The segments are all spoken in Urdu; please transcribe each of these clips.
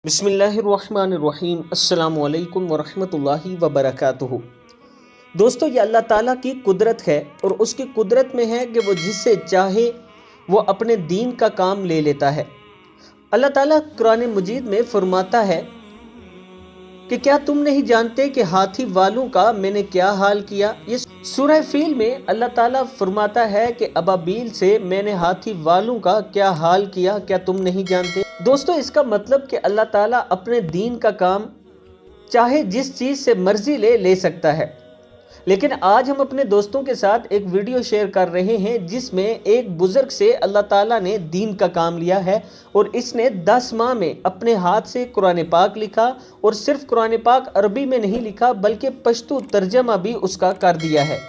بسم اللہ الرحمن الرحیم۔ السلام علیکم ورحمۃ اللہ وبرکاتہ۔ دوستو، یہ اللہ تعالیٰ کی قدرت ہے اور اس کی قدرت میں ہے کہ وہ جس سے چاہے وہ اپنے دین کا کام لے لیتا ہے۔ اللہ تعالیٰ قرآن مجید میں فرماتا ہے کہ کیا تم نہیں جانتے کہ ہاتھی والوں کا میں نے کیا حال کیا؟ یہ سورہ فیل میں اللہ تعالیٰ فرماتا ہے کہ ابابیل سے میں نے ہاتھی والوں کا کیا حال کیا، کیا تم نہیں جانتے؟ دوستو، اس کا مطلب کہ اللہ تعالیٰ اپنے دین کا کام چاہے جس چیز سے مرضی لے سکتا ہے۔ لیکن آج ہم اپنے دوستوں کے ساتھ ایک ویڈیو شیئر کر رہے ہیں جس میں ایک بزرگ سے اللہ تعالیٰ نے دین کا کام لیا ہے، اور اس نے 10 ماہ میں اپنے ہاتھ سے قرآن پاک لکھا، اور صرف قرآن پاک عربی میں نہیں لکھا بلکہ پشتو ترجمہ بھی اس کا کر دیا ہے،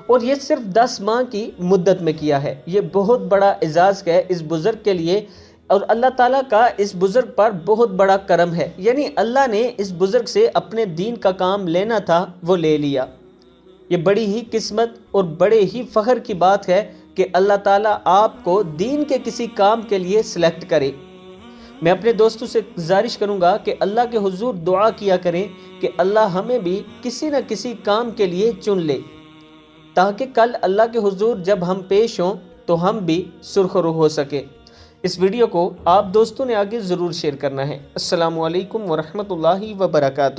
اور یہ صرف 10 ماہ کی مدت میں کیا ہے۔ یہ بہت بڑا اعزاز ہے اس بزرگ کے لیے، اور اللہ تعالیٰ کا اس بزرگ پر بہت بڑا کرم ہے، یعنی اللہ نے اس بزرگ سے اپنے دین کا کام لینا تھا وہ لے لیا۔ یہ بڑی ہی قسمت اور بڑے ہی فخر کی بات ہے کہ اللہ تعالیٰ آپ کو دین کے کسی کام کے لیے سلیکٹ کرے۔ میں اپنے دوستوں سے گزارش کروں گا کہ اللہ کے حضور دعا کیا کریں کہ اللہ ہمیں بھی کسی نہ کسی کام کے لیے چن لے، تاکہ کل اللہ کے حضور جب ہم پیش ہوں تو ہم بھی سرخرو ہو سکے۔ اس ویڈیو کو آپ دوستوں نے آگے ضرور شیئر کرنا ہے۔ السلام علیکم ورحمۃ اللہ وبرکاتہ۔